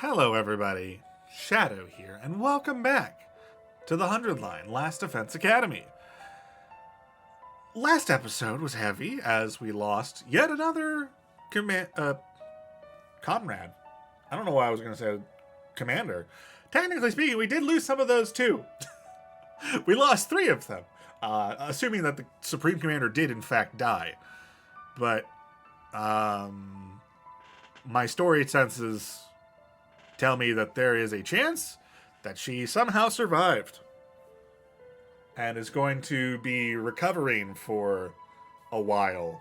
Hello everybody, Shadow here, and welcome back to the 100 Line Last Defense Academy. Last episode was heavy as we lost yet another comrade. I don't know why I was going to say commander. Technically speaking, we did lose some of those too. We lost 3 of them, assuming that the Supreme Commander did in fact die. But my story senses tell me that there is a chance that she somehow survived and is going to be recovering for a while.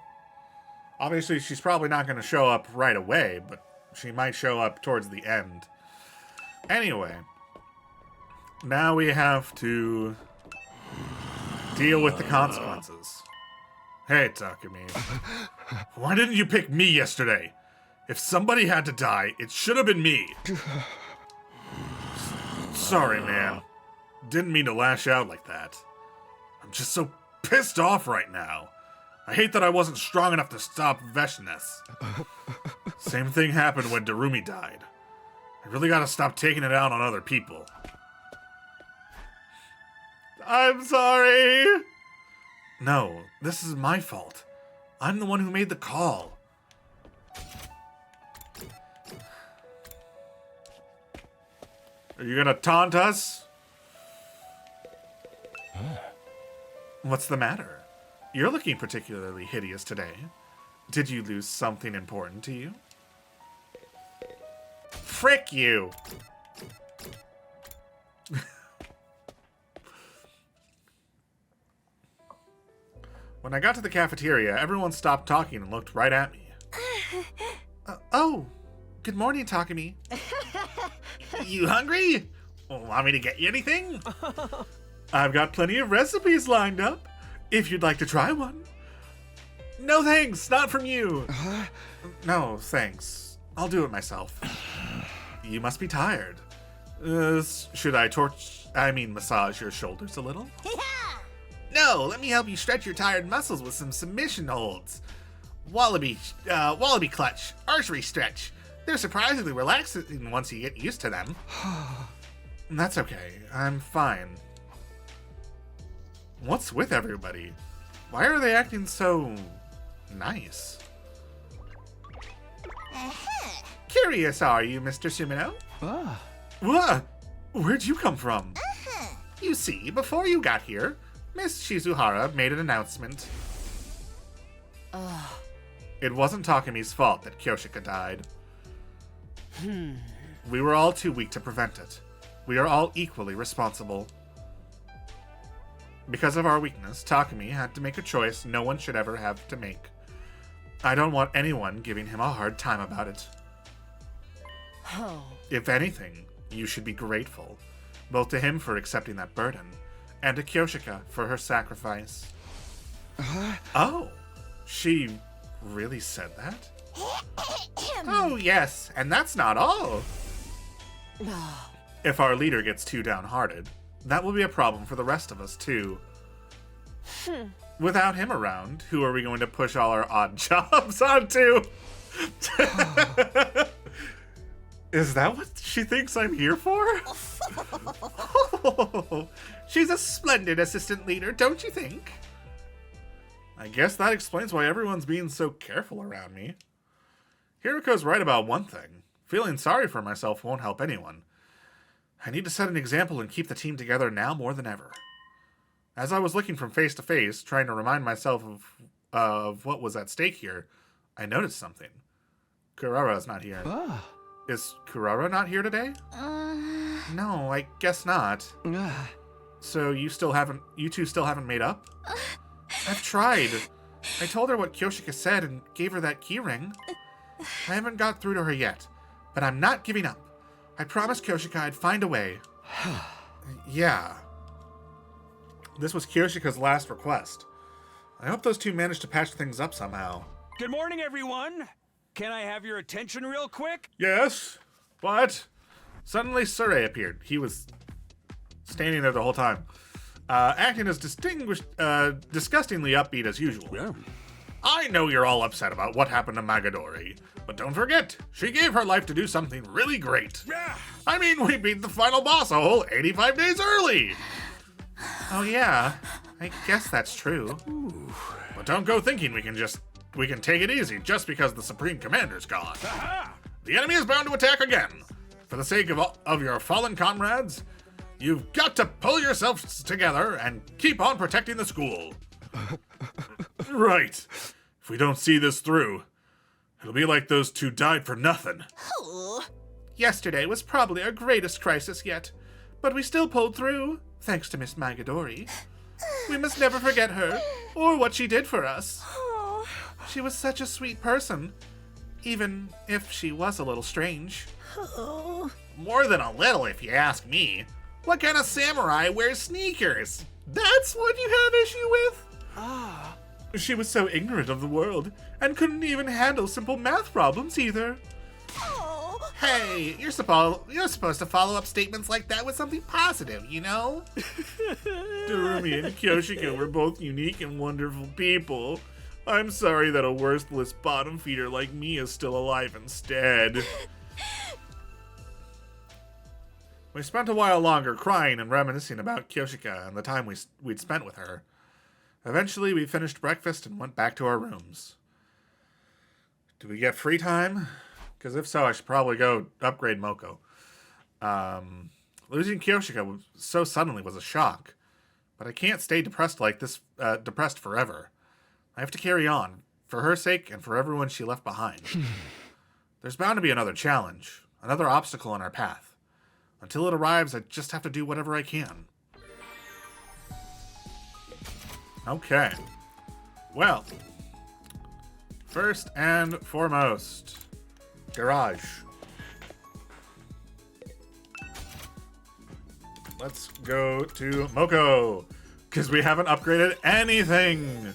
Obviously, she's probably not going to show up right away, but she might show up towards the end. Anyway, now we have to deal with the consequences. Hey, Takumi. Why didn't you pick me yesterday? If somebody had to die, it should have been me. Sorry, man. Didn't mean to lash out like that. I'm just so pissed off right now. I hate that I wasn't strong enough to stop Veshness. Same thing happened when Darumi died. I really gotta stop taking it out on other people. I'm sorry. No, this is my fault. I'm the one who made the call. Are you gonna taunt us? What's the matter? You're looking particularly hideous today. Did you lose something important to you? Frick you! When I got to the cafeteria, everyone stopped talking and looked right at me. Oh, good morning, Takumi. You hungry? Want me to get you anything? I've got plenty of recipes lined up, if you'd like to try one. No thanks, not from you. No, thanks. I'll do it myself. You must be tired. Should I massage your shoulders a little? No, let me help you stretch your tired muscles with some submission holds. Wallaby clutch, archery stretch. They're surprisingly relaxing once you get used to them. That's okay. I'm fine. What's with everybody? Why are they acting so nice? Curious, are you, Mr. Sumino? What? Where'd you come from? You see, before you got here, Miss Shizuhara made an announcement. It wasn't Takumi's fault that Kyoshika died. We were all too weak to prevent it. We are all equally responsible. Because of our weakness, Takumi had to make a choice no one should ever have to make. I don't want anyone giving him a hard time about it. If anything, you should be grateful, both to him for accepting that burden, and to Kyoshika for her sacrifice. Oh, she really said that? Oh, yes, and that's not all. If our leader gets too downhearted, that will be a problem for the rest of us, too. Without him around, who are we going to push all our odd jobs onto? Is that what she thinks I'm here for? She's a splendid assistant leader, don't you think? I guess that explains why everyone's being so careful around me. Hiriko's right about one thing. Feeling sorry for myself won't help anyone. I need to set an example and keep the team together now more than ever. As I was looking from face to face, trying to remind myself of what was at stake here, I noticed something. Kurara's not here. Is Kurara not here today? No, I guess not. So you two still haven't made up? I've tried. I told her what Kyoshika said and gave her that keyring. I haven't got through to her yet, but I'm not giving up. I promised Kyoshika I'd find a way. Yeah. This was Kyoshika's last request. I hope those two managed to patch things up somehow. Good morning, everyone. Can I have your attention real quick? Yes? What? Suddenly Surrey appeared. He was standing there the whole time. Acting as disgustingly upbeat as usual. Yeah. I know you're all upset about what happened to Magadori, But don't forget, she gave her life to do something really great. Yeah. I mean, we beat the final boss a whole 85 days early. Oh yeah, I guess that's true. But don't go thinking we can take it easy just because the Supreme Commander's gone. Aha! The enemy is bound to attack again. For the sake of your fallen comrades, you've got to pull yourselves together and keep on protecting the school. Right. If we don't see this through, it'll be like those two died for nothing. Yesterday was probably our greatest crisis yet, but we still pulled through, thanks to Miss Magadori. We must never forget her, or what she did for us. She was such a sweet person, even if she was a little strange. More than a little, if you ask me. What kind of samurai wears sneakers? That's what you have issue with? She was so ignorant of the world, and couldn't even handle simple math problems either. Hey, you're supposed to follow up statements like that with something positive, you know? Dorumi and Kyoshika were both unique and wonderful people. I'm sorry that a worthless bottom feeder like me is still alive instead. We spent a while longer crying and reminiscing about Kyoshika and the time we'd spent with her. Eventually, we finished breakfast and went back to our rooms. Did we get free time? Because if so, I should probably go upgrade Moko. Losing Kyoshika so suddenly was a shock. But I can't stay depressed like this, depressed forever. I have to carry on, for her sake and for everyone she left behind. There's bound to be another challenge, another obstacle in our path. Until it arrives, I just have to do whatever I can. Okay. Well, first and foremost, garage. Let's go to Moko, because we haven't upgraded anything.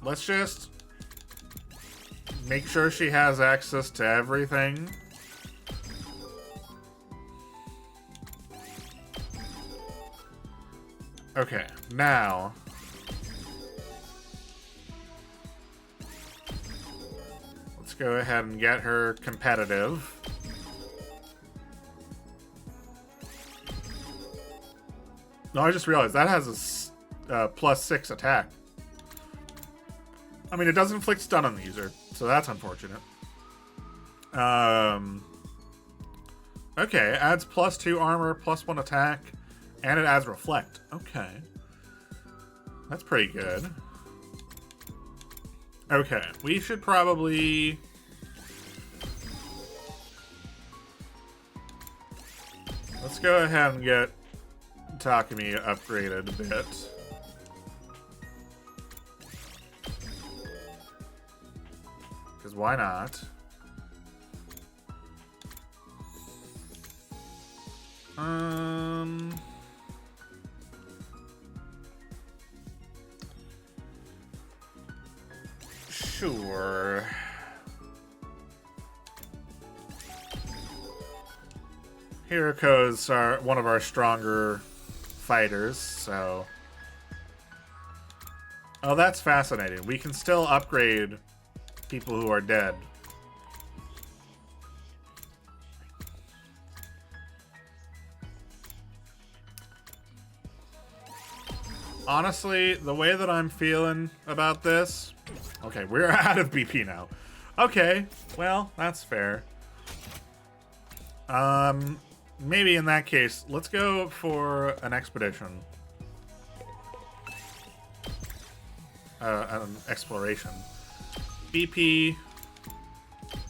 Let's just make sure she has access to everything. Okay, now let's go ahead and get her competitive. No, I just realized that has a +6 attack. I mean, it does inflict stun on the user, so that's unfortunate. Okay, adds +2 armor, +1 attack, and it adds reflect. Okay. That's pretty good. Okay, we should probably... Let's go ahead and get Takumi upgraded a bit. Because why not? Sure. Hiriko's one of our stronger fighters, so... Oh, that's fascinating. We can still upgrade people who are dead. Honestly, the way that I'm feeling about this... Okay, we're out of BP now. Okay, well, that's fair. Maybe in that case, let's go for an expedition. An exploration. BP.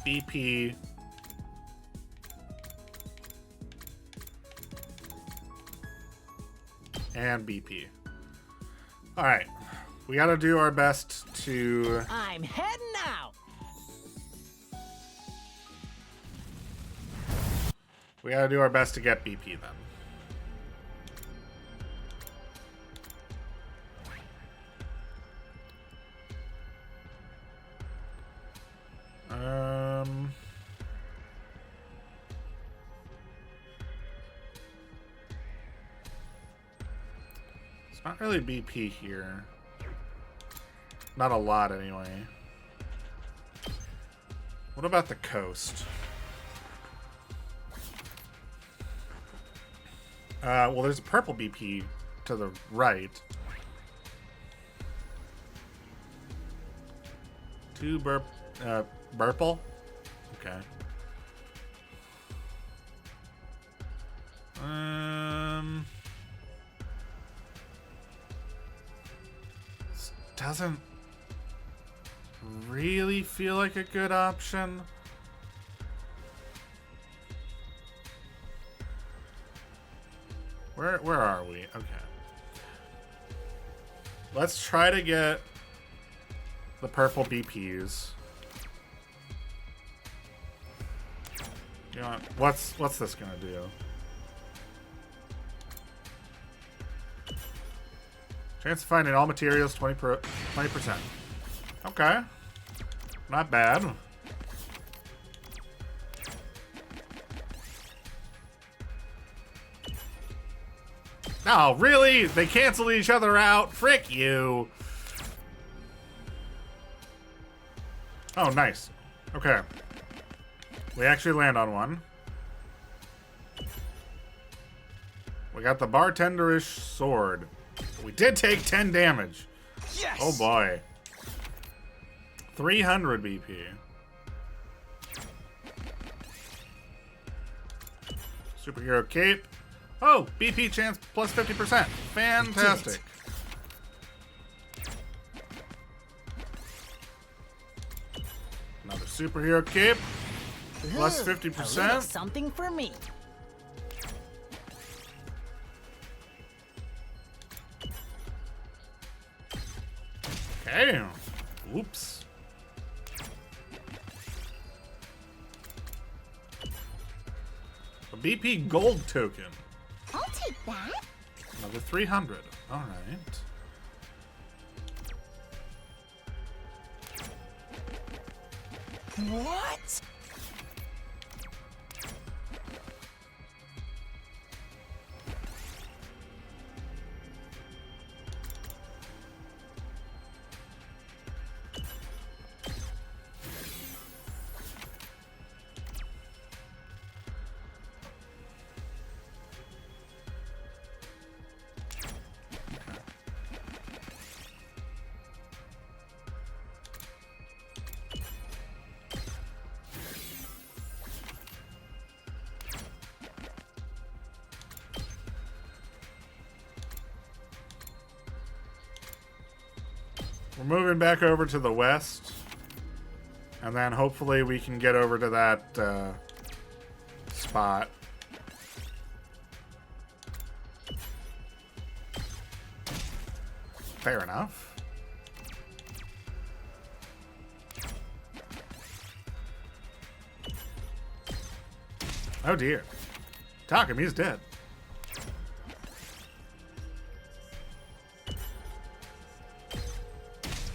BP. And BP. Alright. We gotta do our best to... I'm heading out. We gotta do our best to get BP then. It's not really BP here. Not a lot, anyway. What about the coast? Well, there's a purple BP to the right. 2 Burple? Okay. This doesn't really feel like a good option. Where are we? Okay. Let's try to get the purple BPs. You know what? What's this gonna do? Chance of finding all materials 20%. Okay. Not bad. Oh, really? They cancel each other out? Frick you. Oh, nice. Okay. We actually land on one. We got the bartenderish sword. We did take 10 damage. Yes! Oh boy. 300 BP. Superhero cape. Oh, BP chance plus 50%. Fantastic. Another superhero cape. Plus 50%. Something for me. Okay. Oops. A BP gold token. I'll take that. Another 300. All right. What? We're moving back over to the west. And then hopefully we can get over to that spot. Fair enough. Oh dear. Takami's dead.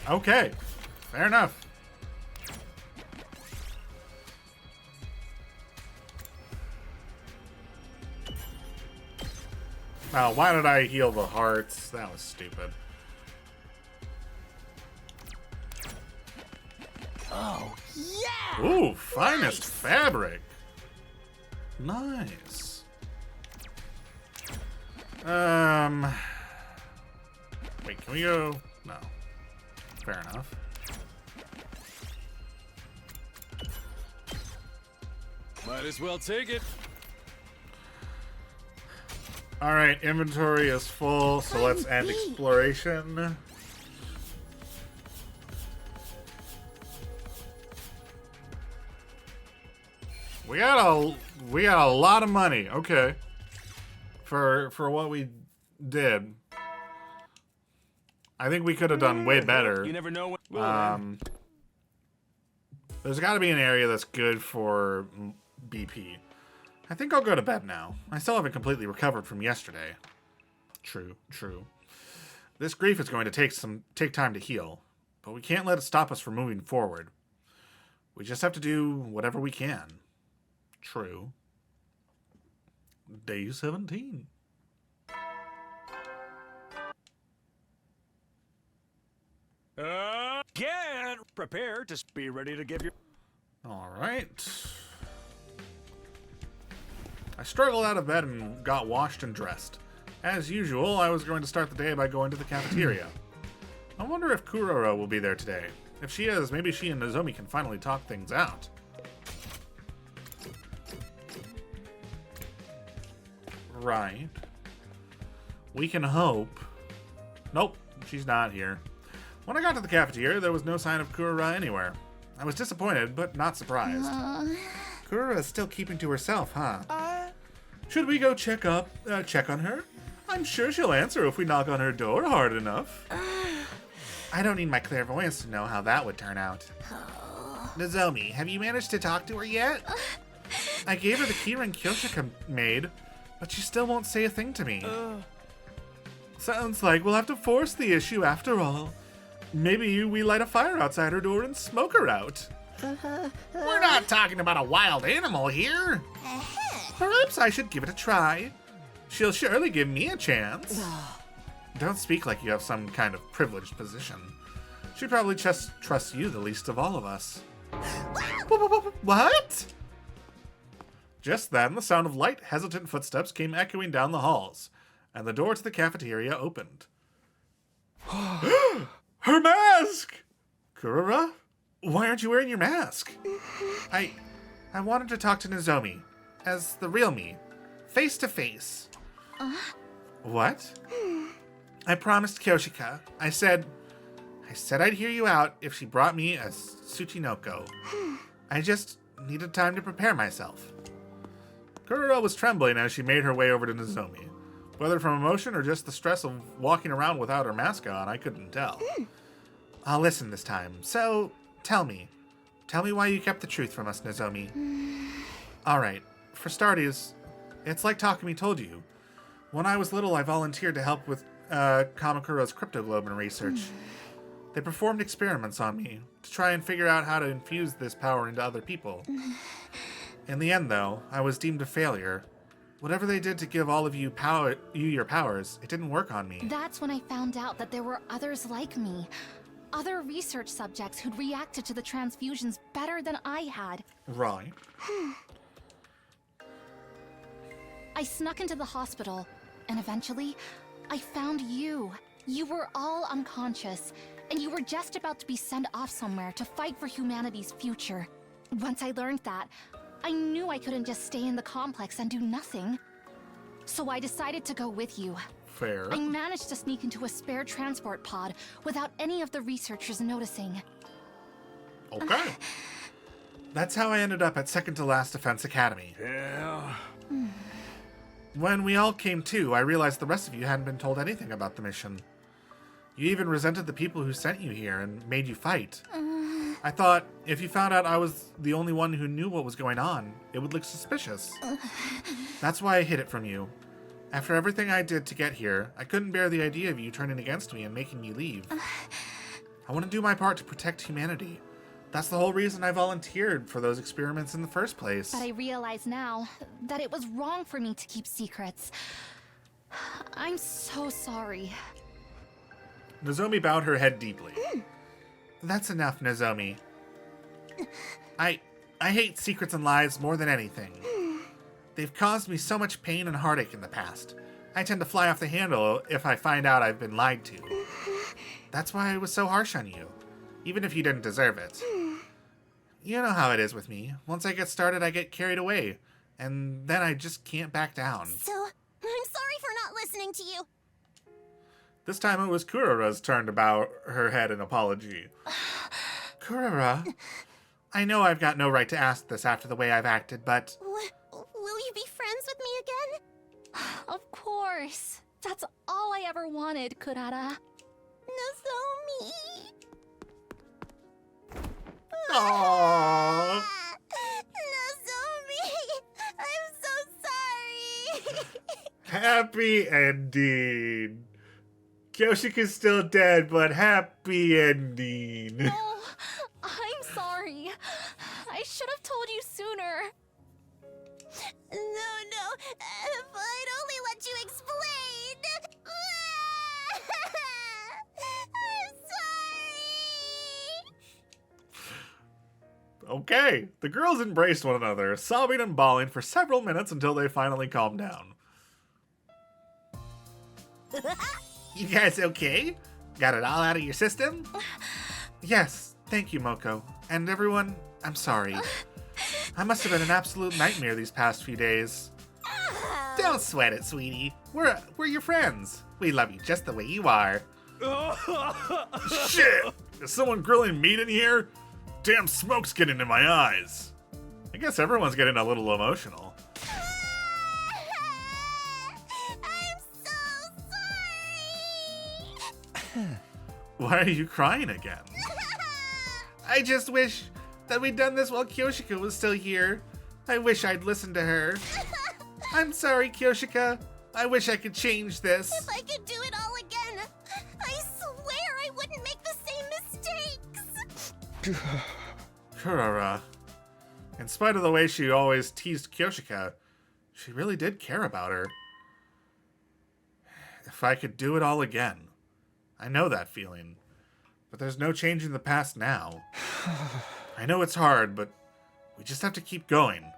Okay. Fair enough. Oh, why did I heal the hearts? That was stupid. Oh, yeah! Ooh, finest Nice. fabric. Nice. Wait, can we go? No. Fair enough. Might as well take it. All right, inventory is full, so let's end exploration. We got a lot of money. Okay. For what we did. I think we could have done way better. You never know what. Well, then. There's got to be an area that's good for BP. I think I'll go to bed now. I still haven't completely recovered from yesterday. True, true. This grief is going to take time to heal, but we can't let it stop us from moving forward. We just have to do whatever we can. True. Day 17. Ah! prepare to be ready to give your... All right. I struggled out of bed and got washed and dressed. As usual, I was going to start the day by going to the cafeteria. I wonder if Kurara will be there today. If she is, maybe she and Nozomi can finally talk things out. Right. We can hope. Nope, she's not here. When I got to the cafeteria, there was no sign of Kurara anywhere. I was disappointed, but not surprised. Kurara is still keeping to herself, huh? Should we go check on her? I'm sure she'll answer if we knock on her door hard enough. I don't need my clairvoyance to know how that would turn out. Nozomi, have you managed to talk to her yet? I gave her the keyring Kyoshika made, but she still won't say a thing to me. Sounds like we'll have to force the issue after all. Maybe we light a fire outside her door and smoke her out. We're not talking about a wild animal here. Perhaps I should give it a try. She'll surely give me a chance. Don't speak like you have some kind of privileged position. She probably just trusts you the least of all of us. What? Just then, the sound of light, hesitant footsteps came echoing down the halls, and the door to the cafeteria opened. Her mask! Kurara? Why aren't you wearing your mask? I wanted to talk to Nozomi, as the real me, face to face. What? I promised Kyoshika. I said I'd hear you out if she brought me a Tsuchinoko. I just needed time to prepare myself. Kurara was trembling as she made her way over to Nozomi. Whether from emotion or just the stress of walking around without her mask on, I couldn't tell. I'll listen this time. So, tell me why you kept the truth from us, Nozomi. Alright, for starters, it's like Takumi told you. When I was little, I volunteered to help with Kamakura's cryptoglobin research. They performed experiments on me to try and figure out how to infuse this power into other people. In the end, though, I was deemed a failure. Whatever they did to give all of you your powers, it didn't work on me. That's when I found out that there were others like me. Other research subjects who'd reacted to the transfusions better than I had. Right. I snuck into the hospital, and eventually, I found you. You were all unconscious, and you were just about to be sent off somewhere to fight for humanity's future. Once I learned that, I knew I couldn't just stay in the complex and do nothing. So I decided to go with you. Fair. I managed to sneak into a spare transport pod without any of the researchers noticing. Okay. That's how I ended up at second to last Defense Academy. Yeah. When we all came to, I realized the rest of you hadn't been told anything about the mission. You even resented the people who sent you here and made you fight. I thought, if you found out I was the only one who knew what was going on, it would look suspicious. That's why I hid it from you. After everything I did to get here, I couldn't bear the idea of you turning against me and making me leave. I want to do my part to protect humanity. That's the whole reason I volunteered for those experiments in the first place. But I realize now that it was wrong for me to keep secrets. I'm so sorry. Nozomi bowed her head deeply. That's enough, Nozomi. I hate secrets and lies more than anything. They've caused me so much pain and heartache in the past. I tend to fly off the handle if I find out I've been lied to. That's why I was so harsh on you, even if you didn't deserve it. You know how it is with me. Once I get started, I get carried away, and then I just can't back down. So, I'm sorry for not listening to you. This time it was Kurara's turn to bow her head in apology. Kurara, I know I've got no right to ask this after the way I've acted, but... Will you be friends with me again? Of course. That's all I ever wanted, Kurara. Nozomi. Aww. Nozomi, I'm so sorry. Happy ending. Kyoshika's still dead, but happy ending. Oh, I'm sorry. I should have told you sooner. No, if I'd only let you explain. I'm sorry. Okay. The girls embraced one another, sobbing and bawling for several minutes until they finally calmed down. You guys okay? Got it all out of your system? Yes, thank you, Moko. And everyone, I'm sorry. I must have been an absolute nightmare these past few days. Don't sweat it, sweetie. We're your friends. We love you just the way you are. Shit! Is someone grilling meat in here? Damn smoke's getting in my eyes. I guess everyone's getting a little emotional. I'm so sorry. Why are you crying again? I just wish that we'd done this while Kyoshika was still here. I wish I'd listened to her. I'm sorry, Kyoshika. I wish I could change this. If I could do it all again, I swear I wouldn't make the same mistakes. Kurara. In spite of the way she always teased Kyoshika, she really did care about her. If I could do it all again. I know that feeling. But there's no changing the past now. I know it's hard, but we just have to keep going.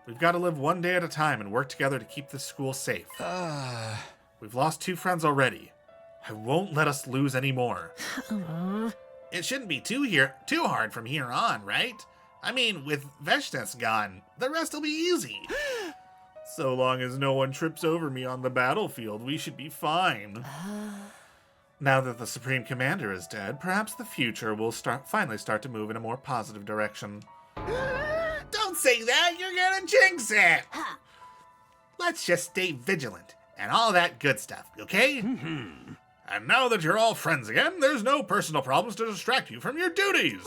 We've got to live one day at a time and work together to keep this school safe. We've lost 2 friends already. I won't let us lose any more. It shouldn't be too hard from here on, right? I mean, with Veshtas gone, the rest will be easy. So long as no one trips over me on the battlefield, we should be fine. Now that the Supreme Commander is dead, perhaps the future will finally start to move in a more positive direction. Don't say that! You're gonna jinx it! Let's just stay vigilant and all that good stuff, okay? And now that you're all friends again, there's no personal problems to distract you from your duties!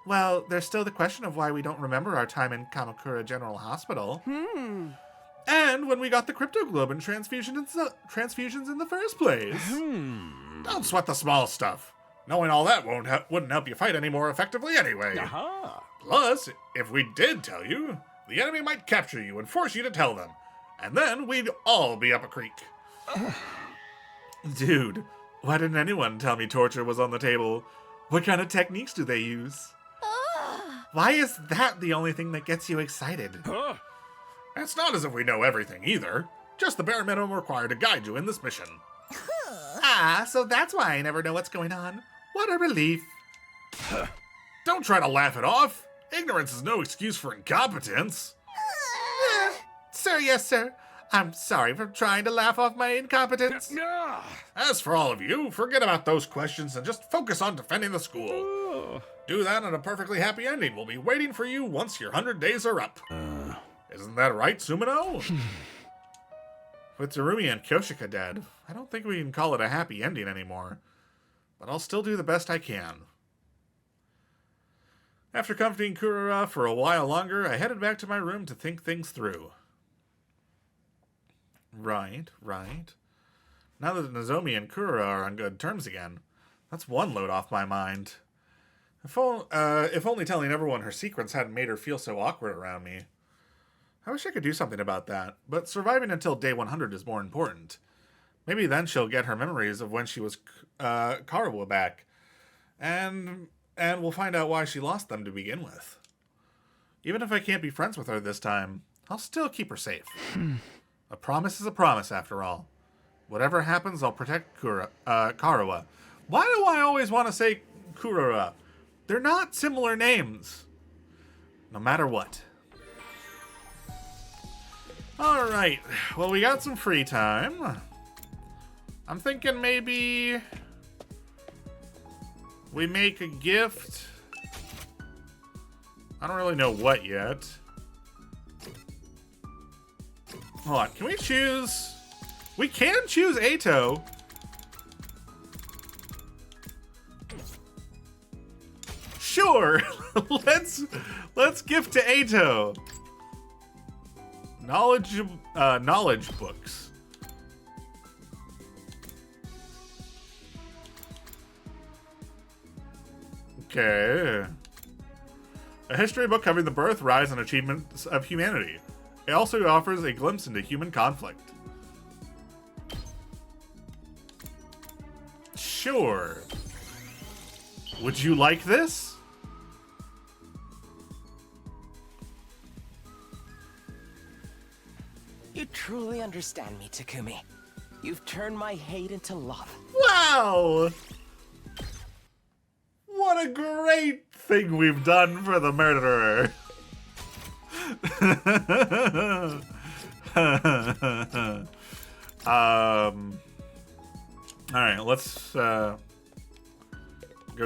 Well, there's still the question of why we don't remember our time in Kamakura General Hospital. And when we got the cryptoglobin transfusions in the first place. Don't sweat the small stuff. Knowing all that wouldn't help you fight any more effectively anyway. Plus, if we did tell you, the enemy might capture you and force you to tell them. And then we'd all be up a creek. Dude, why didn't anyone tell me torture was on the table? What kind of techniques do they use? Why is that the only thing that gets you excited? It's not as if we know everything either. Just the bare minimum required to guide you in this mission. So that's why I never know what's going on. What a relief. Don't try to laugh it off. Ignorance is no excuse for incompetence. Sir, yes, sir. I'm sorry for trying to laugh off my incompetence. As for all of you, forget about those questions and just focus on defending the school. Do that and a perfectly happy ending will be waiting for you once your 100 days are up. Isn't that right, Sumino? With Tsurumi and Kyoshika dead, I don't think we can call it a happy ending anymore. But I'll still do the best I can. After comforting Kurara for a while longer, I headed back to my room to think things through. Right. Now that Nozomi and Kurara are on good terms again, that's one load off my mind. If only telling everyone her secrets hadn't made her feel so awkward around me. I wish I could do something about that, but surviving until day 100 is more important. Maybe then she'll get her memories of when she was Karawa back, and we'll find out why she lost them to begin with. Even if I can't be friends with her this time, I'll still keep her safe. A promise is a promise, after all. Whatever happens, I'll protect Karawa. Why do I always want to say Kurara? They're not similar names. No matter what. Alright, well, we got some free time. I'm thinking maybe we make a gift. I don't really know what yet. Hold on, can we choose? We can choose Ato. Sure, let's gift to Ato. Knowledge books. Okay. A history book covering the birth, rise, and achievements of humanity. It also offers a glimpse into human conflict. Sure. Would you like this? You truly understand me, Takumi. You've turned my hate into love. Wow! What a great thing we've done for the murderer. Alright, let's go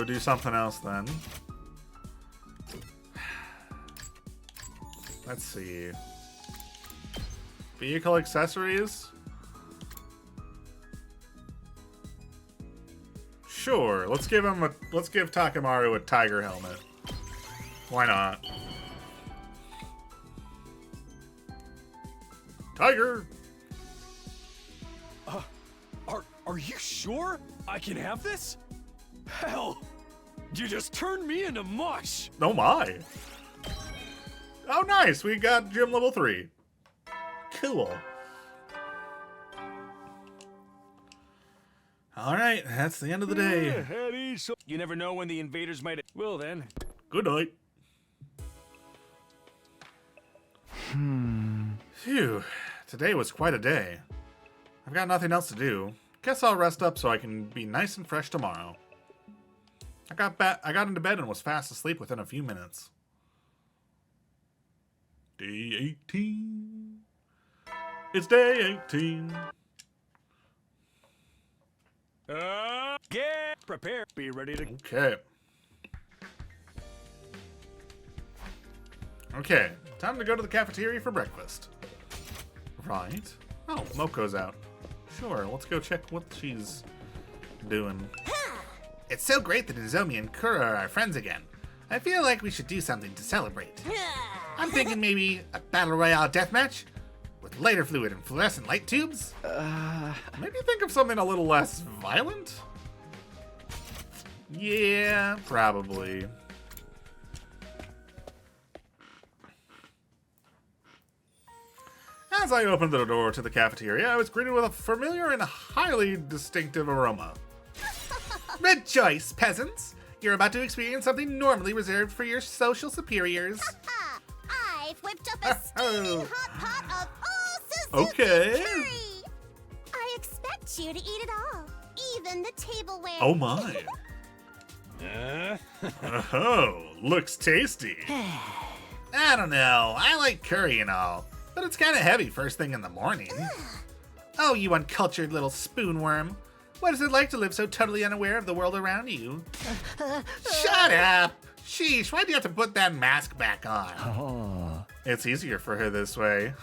do something else then. Let's see. Vehicle accessories? Sure, let's give Takemaru a tiger helmet. Why not? Tiger! Are you sure I can have this? Hell, you just turned me into mush. Oh my. Oh nice, we got gym level 3. Cool. Alright, that's the end of the day. You never know when the invaders might... Well then. Good night. Phew, today was quite a day. I've got nothing else to do. Guess I'll rest up so I can be nice and fresh tomorrow. I got into bed and was fast asleep within a few minutes. Day 18. It's day 18. Get prepared. Be ready to... Okay. Okay, time to go to the cafeteria for breakfast. Right. Oh, Moko's out. Sure, let's go check what she's doing. It's so great that Nozomi and Kurara are friends again. I feel like we should do something to celebrate. I'm thinking maybe a battle royale deathmatch with lighter fluid and fluorescent light tubes. Maybe think of something a little less violent? Yeah, probably. As I opened the door to the cafeteria, I was greeted with a familiar and highly distinctive aroma. Rejoice, peasants! You're about to experience something normally reserved for your social superiors. I've whipped up a steaming hot pot of all Suzuki Okay. curry. I expect you to eat it all, even the tableware. Oh my. Oh, looks tasty. I don't know, I like curry and all, but it's kind of heavy first thing in the morning. Oh, you uncultured little spoonworm. What is it like to live so totally unaware of the world around you? Shut up! Sheesh, why do you have to put that mask back on? It's easier for her this way.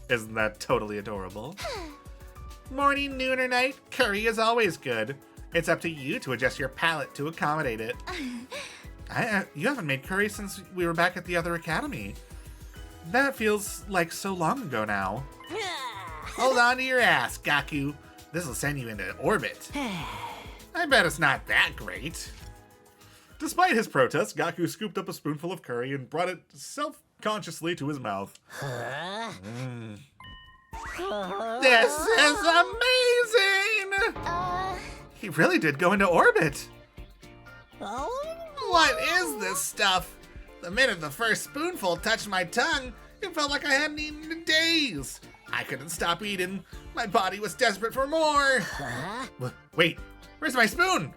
Isn't that totally adorable? Morning, noon, or night, curry is always good. It's up to you to adjust your palate to accommodate it. You haven't made curry since we were back at the other academy. That feels like so long ago now. Hold on to your ass, Gaku. This'll send you into orbit. I bet it's not that great. Despite his protest, Gaku scooped up a spoonful of curry and brought it self-consciously to his mouth. This is amazing! He really did go into orbit. What is this stuff? The minute the first spoonful touched my tongue, it felt like I hadn't eaten in days. I couldn't stop eating. My body was desperate for more. Wait, where's my spoon?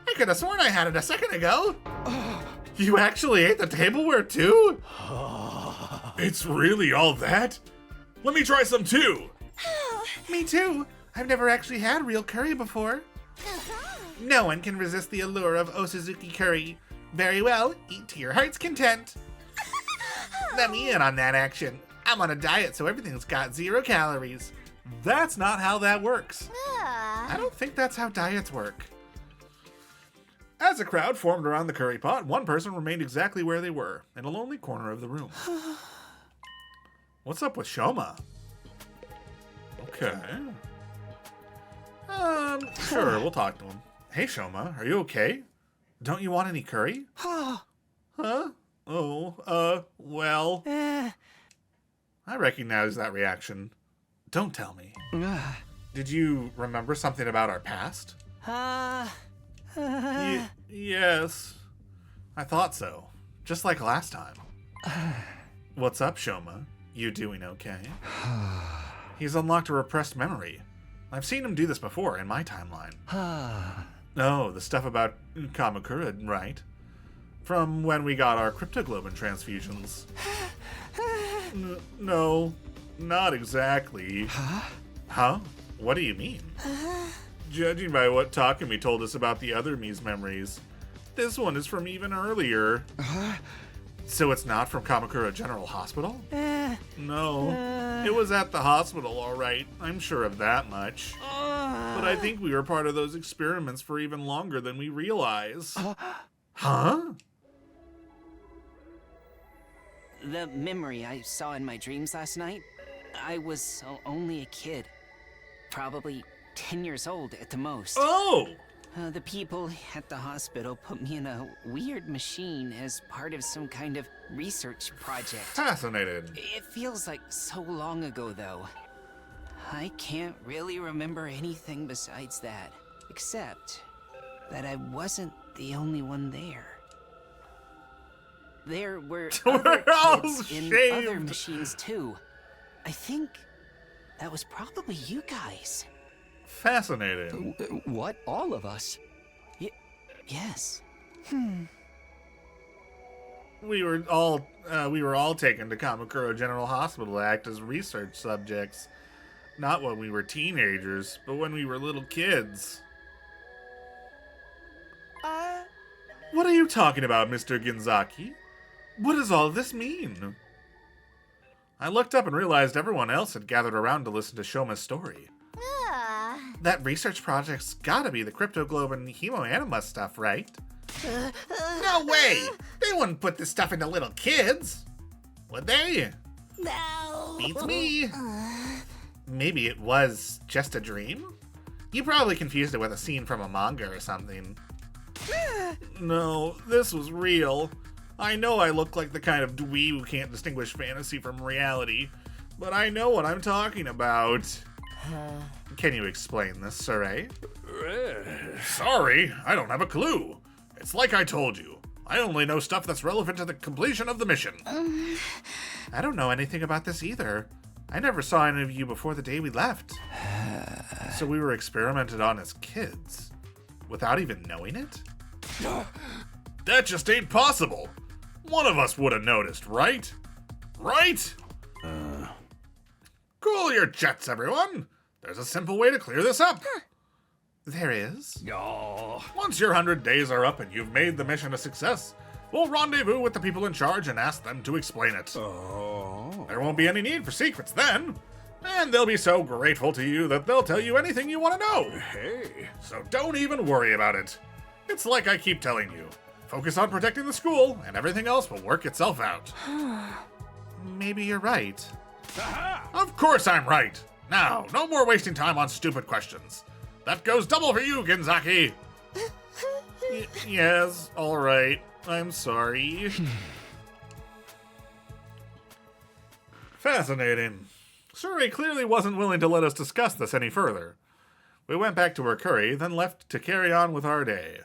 I could have sworn I had it a second ago. You actually ate the tableware too? It's really all that? Let me try some too. Me too. I've never actually had real curry before. No one can resist the allure of Osuzuki curry. Very well, eat to your heart's content. Let me in on that action. I'm on a diet, so everything's got 0 calories. That's not how that works. I don't think that's how diets work. As a crowd formed around the curry pot, one person remained exactly where they were, in a lonely corner of the room. What's up with Shoma? Okay. Sure, we'll talk to him. Hey, Shoma, are you okay? Don't you want any curry? Huh? Oh, well. I recognize that reaction. Don't tell me. Did you remember something about our past? Yes. I thought so. Just like last time. What's up, Shoma? You doing okay? He's unlocked a repressed memory. I've seen him do this before in my timeline. Oh, the stuff about Kamakura, right? From when we got our cryptoglobin transfusions. No, not exactly. Huh? What do you mean? Judging by what Takumi told us about the other Mii's memories, this one is from even earlier. So it's not from Kamakura General Hospital? No. It was at the hospital, all right. I'm sure of that much. But I think we were part of those experiments for even longer than we realize. Huh? The memory I saw in my dreams last night, I was only a kid. Probably 10 years old at the most. Oh! The people at the hospital put me in a weird machine as part of some kind of research project. Fascinated. It feels like so long ago, though. I can't really remember anything besides that, except that I wasn't the only one there. There were other kids in other machines, too. I think that was probably you guys. Fascinating. What? All of us? Yes. We were all taken to Kamakura General Hospital to act as research subjects. Not when we were teenagers, but when we were little kids. What are you talking about, Mr. Ginzaki? What does all this mean? I looked up and realized everyone else had gathered around to listen to Shoma's story. That research project's gotta be the cryptoglobin hemoanima stuff, right? No way! They wouldn't put this stuff into little kids! Would they? No. Beats me! Maybe it was just a dream? You probably confused it with a scene from a manga or something. No, this was real. I know I look like the kind of dweeb who can't distinguish fantasy from reality, but I know what I'm talking about. Can you explain this, Saray? Sorry, I don't have a clue. It's like I told you. I only know stuff that's relevant to the completion of the mission. I don't know anything about this either. I never saw any of you before the day we left. So we were experimented on as kids, without even knowing it? That just ain't possible. One of us would have noticed, right? Right? Cool your jets, everyone. There's a simple way to clear this up. There is. Once your 100 days are up and you've made the mission a success, we'll rendezvous with the people in charge and ask them to explain it. There won't be any need for secrets then, and they'll be so grateful to you that they'll tell you anything you want to know. So don't even worry about it. It's like I keep telling you. Focus on protecting the school, and everything else will work itself out. Maybe you're right. Of course I'm right. Now, no more wasting time on stupid questions. That goes double for you, Ginzaki. Yes, all right. I'm sorry. Fascinating. Suri clearly wasn't willing to let us discuss this any further. We went back to our curry, then left to carry on with our day.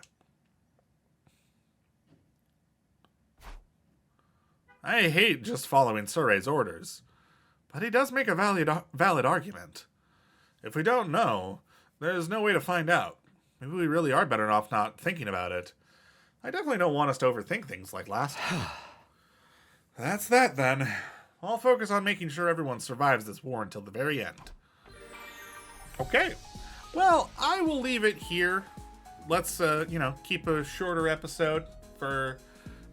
I hate just following Surei's orders, but he does make a valid argument. If we don't know, there's no way to find out. Maybe we really are better off not thinking about it. I definitely don't want us to overthink things like last time. That's that then. I'll focus on making sure everyone survives this war until the very end. Okay. Well, I will leave it here. Let's, keep a shorter episode for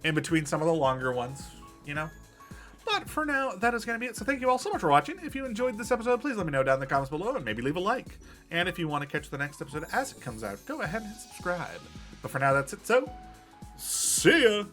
in between some of the longer ones, But for now, that is going to be it. So thank you all so much for watching. If you enjoyed this episode, please let me know down in the comments below and maybe leave a like. And if you want to catch the next episode as it comes out, go ahead and subscribe. But for now, that's it. So, see ya!